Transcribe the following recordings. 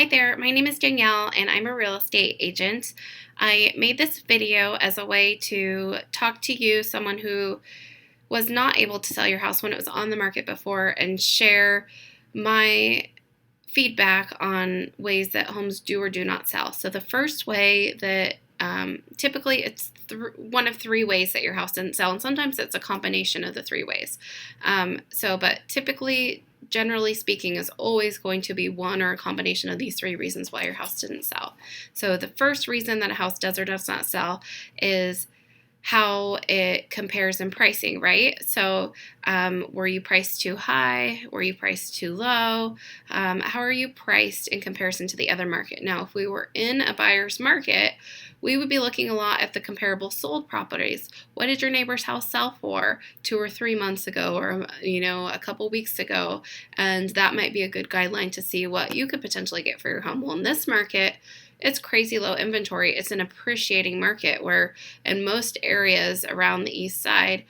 Hi there, my name is Danielle and I'm a real estate agent. I made this video as a way to talk to you, someone who was not able to sell your house when it was on the market before, and share my feedback on ways that homes do or do not sell. So the first way that typically it's one of three ways that your house didn't sell, and sometimes it's a combination of the three ways. But typically, generally speaking, is always going to be one or a combination of these three reasons why your house didn't sell. So the first reason that a house does or does not sell is how it compares in pricing, right? So were you priced too high? Were you priced too low? How are you priced in comparison to the other market? Now, if we were in a buyer's market, we would be looking a lot at the comparable sold properties. What did your neighbor's house sell for 2 or 3 months ago, or a couple weeks ago? And that might be a good guideline to see what you could potentially get for your home. Well, in this market, it's crazy low inventory. It's an appreciating market where in most areas around the east side,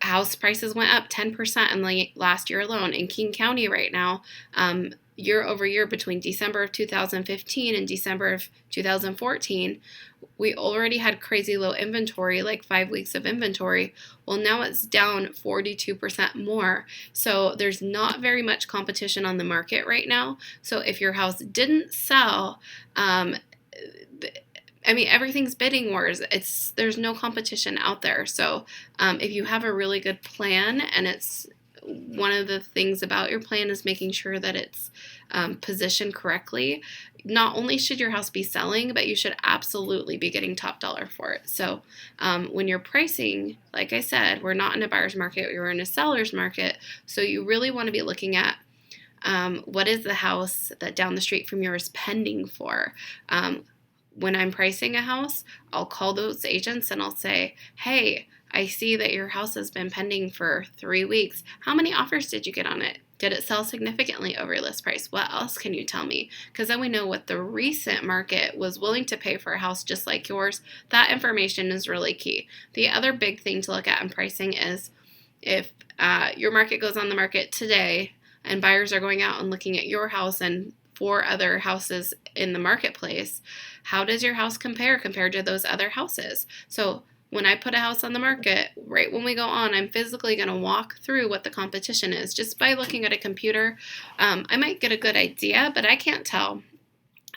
house prices went up 10% in the last year alone. In King County right now, year over year between December of 2015 and December of 2014, we already had crazy low inventory, like 5 weeks of inventory. Well, now it's down 42% more. So there's not very much competition on the market right now. So if your house didn't sell, everything's bidding wars. There's no competition out there. So if you have a really good plan, and it's one of the things about your plan is making sure that it's positioned correctly, not only should your house be selling, but you should absolutely be getting top dollar for it. So when you're pricing, like I said, we're not in a buyer's market, we're in a seller's market. So you really want to be looking at what is the house that down the street from yours pending for. When I'm pricing a house, I'll call those agents and I'll say, hey, I see that your house has been pending for 3 weeks. How many offers did you get on it? Did it sell significantly over list price? What else can you tell me? Because then we know what the recent market was willing to pay for a house just like yours. That information is really key. The other big thing to look at in pricing is if your market goes on the market today and buyers are going out and looking at your house and 4 other houses in the marketplace, how does your house compare compared to those other houses? So when I put a house on the market, right when we go on, I'm physically going to walk through what the competition is. Just by looking at a computer, I might get a good idea, but I can't tell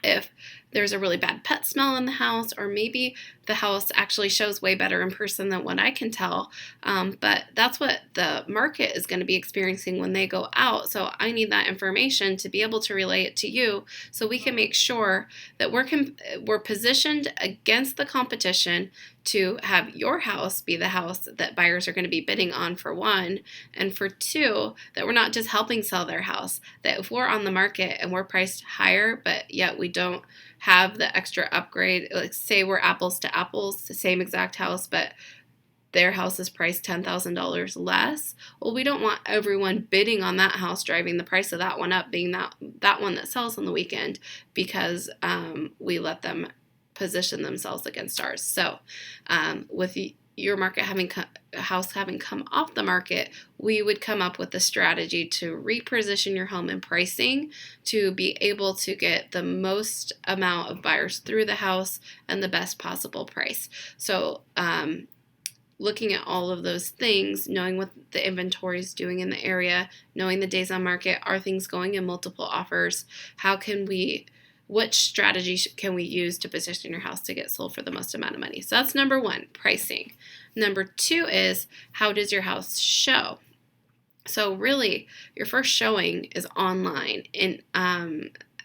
if there's a really bad pet smell in the house, or maybe the house actually shows way better in person than what I can tell. But that's what the market is going to be experiencing when they go out. So I need that information to be able to relay it to you, so we can make sure that we're positioned against the competition to have your house be the house that buyers are going to be bidding on, for one, and for two, that we're not just helping sell their house. That if we're on the market and we're priced higher, but yet we don't have the extra upgrade, like say we're apples to apples, the same exact house, but their house is priced $10,000 less. Well, we don't want everyone bidding on that house, driving the price of that one up, being that one that sells on the weekend, because we let them position themselves against ours. So with your market house having come off the market, we would come up with a strategy to reposition your home in pricing to be able to get the most amount of buyers through the house and the best possible price. So looking at all of those things, knowing what the inventory is doing in the area, knowing the days on market, are things going in multiple offers, which strategy can we use to position your house to get sold for the most amount of money? So that's number one, pricing. Number two is, how does your house show? So really, your first showing is online. And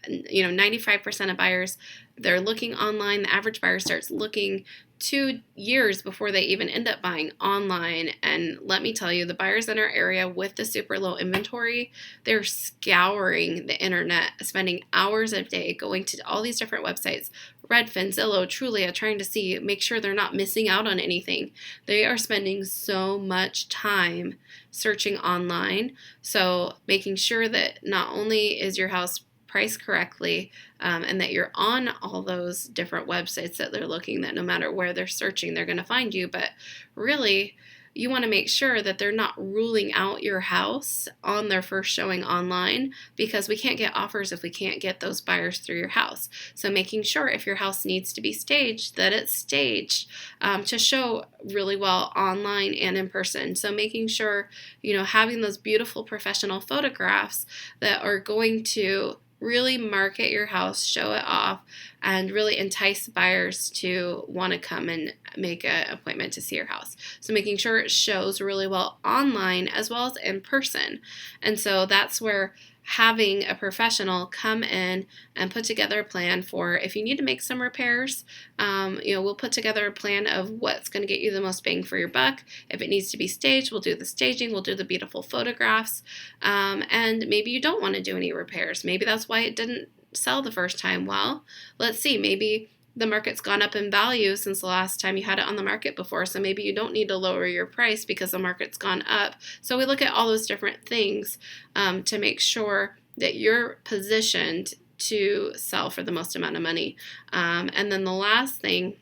95% of buyers, they're looking online. The average buyer starts looking 2 years before they even end up buying online. And let me tell you, the buyers in our area with the super low inventory, they're scouring the internet, spending hours a day going to all these different websites, Redfin, Zillow, Trulia, trying to make sure they're not missing out on anything. They are spending so much time searching online. So making sure that not only is your house priced correctly, and that you're on all those different websites that they're looking, that no matter where they're searching, they're going to find you. But really, you want to make sure that they're not ruling out your house on their first showing online, because we can't get offers if we can't get those buyers through your house. So making sure if your house needs to be staged, that it's staged to show really well online and in person. So making sure, having those beautiful professional photographs that are going to really market your house, show it off, and really entice buyers to want to come and make an appointment to see your house. So making sure it shows really well online as well as in person. And so that's where having a professional come in and put together a plan for if you need to make some repairs. We'll put together a plan of what's going to get you the most bang for your buck. If it needs to be staged, we'll do the staging, we'll do the beautiful photographs, and maybe you don't want to do any repairs. Maybe that's why it didn't sell the first time. Well, let's see, maybe the market's gone up in value since the last time you had it on the market before, so maybe you don't need to lower your price because the market's gone up. So we look at all those different things to make sure that you're positioned to sell for the most amount of money. And then the last thing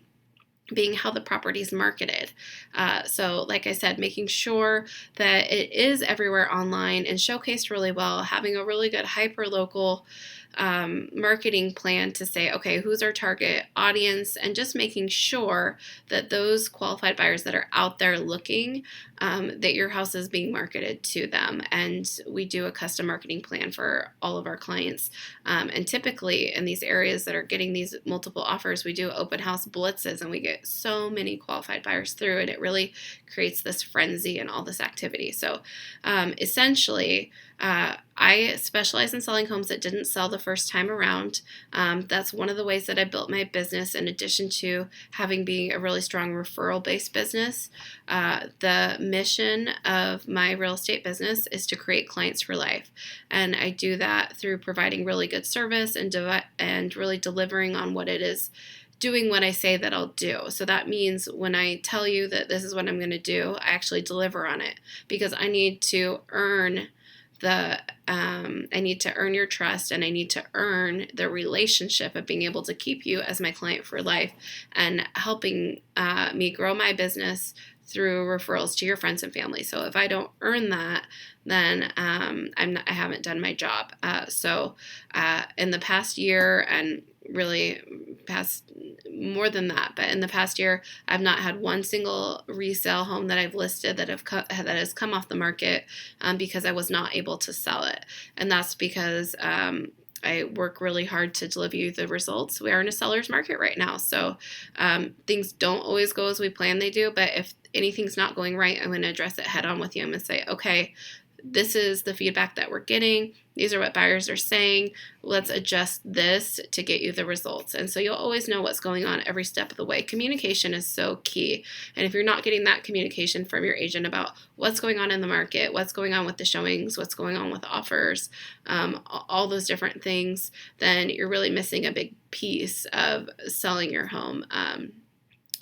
being how the property is marketed. So like I said, making sure that it is everywhere online and showcased really well, having a really good hyper-local marketing plan to say, okay, who's our target audience, and just making sure that those qualified buyers that are out there looking, that your house is being marketed to them. And we do a custom marketing plan for all of our clients. And typically in these areas that are getting these multiple offers, we do open house blitzes, and we get so many qualified buyers through, and it really creates this frenzy and all this activity. So essentially, I specialize in selling homes that didn't sell the first time around. That's one of the ways that I built my business, in addition to being a really strong referral-based business. The mission of my real estate business is to create clients for life. And I do that through providing really good service and really delivering on what it is, doing what I say that I'll do. So that means when I tell you that this is what I'm going to do, I actually deliver on it, because I need to earn your trust, and I need to earn the relationship of being able to keep you as my client for life, and helping me grow my business through referrals to your friends and family. So if I don't earn that, then I haven't done my job. So in the past year, and really past more than that, but in the past year, I've not had one single resale home that I've listed that has come off the market because I was not able to sell it. And that's because I work really hard to deliver you the results. We are in a seller's market right now, so things don't always go as we plan they do, but if anything's not going right, I'm going to address it head on with you. I'm going to say, okay, this is the feedback that we're getting. These are what buyers are saying. Let's adjust this to get you the results. And so you'll always know what's going on every step of the way. Communication is so key. And if you're not getting that communication from your agent about what's going on in the market, what's going on with the showings, what's going on with offers, all those different things, then you're really missing a big piece of selling your home.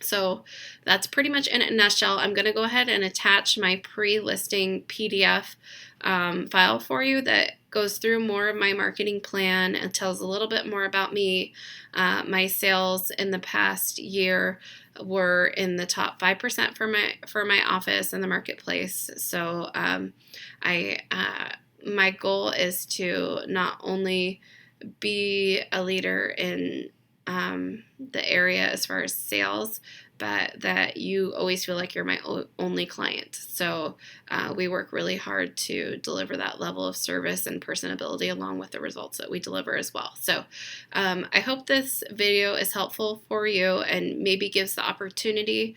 So that's pretty much in a nutshell. I'm going to go ahead and attach my pre-listing PDF file for you that goes through more of my marketing plan and tells a little bit more about me. My sales in the past year were in the top 5% for my office in the marketplace. So my goal is to not only be a leader in the area as far as sales, but that you always feel like you're my only client. So we work really hard to deliver that level of service and personability along with the results that we deliver as well. So I hope this video is helpful for you and maybe gives the opportunity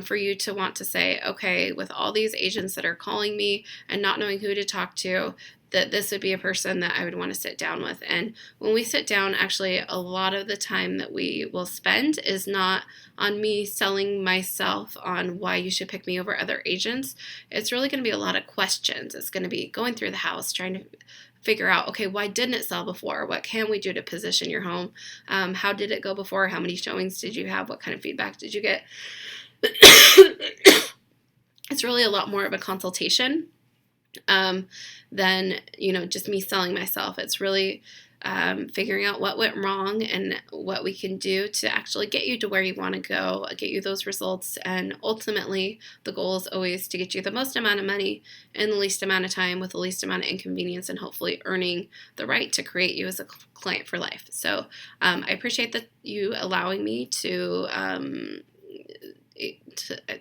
for you to want to say, okay, with all these agents that are calling me and not knowing who to talk to, that this would be a person that I would want to sit down with. And when we sit down, actually, a lot of the time that we will spend is not on me selling myself on why you should pick me over other agents. It's really going to be a lot of questions. It's going to be going through the house, trying to figure out, okay, why didn't it sell before? What can we do to position your home? How did it go before? How many showings did you have? What kind of feedback did you get? It's really a lot more of a consultation than just me selling myself. It's really figuring out what went wrong and what we can do to actually get you to where you want to go, get you those results. And ultimately, the goal is always to get you the most amount of money in the least amount of time with the least amount of inconvenience, and hopefully earning the right to create you as a client for life. So I appreciate that you allowing me to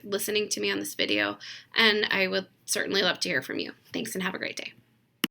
listening to me on this video, and I would certainly love to hear from you. Thanks, and have a great day.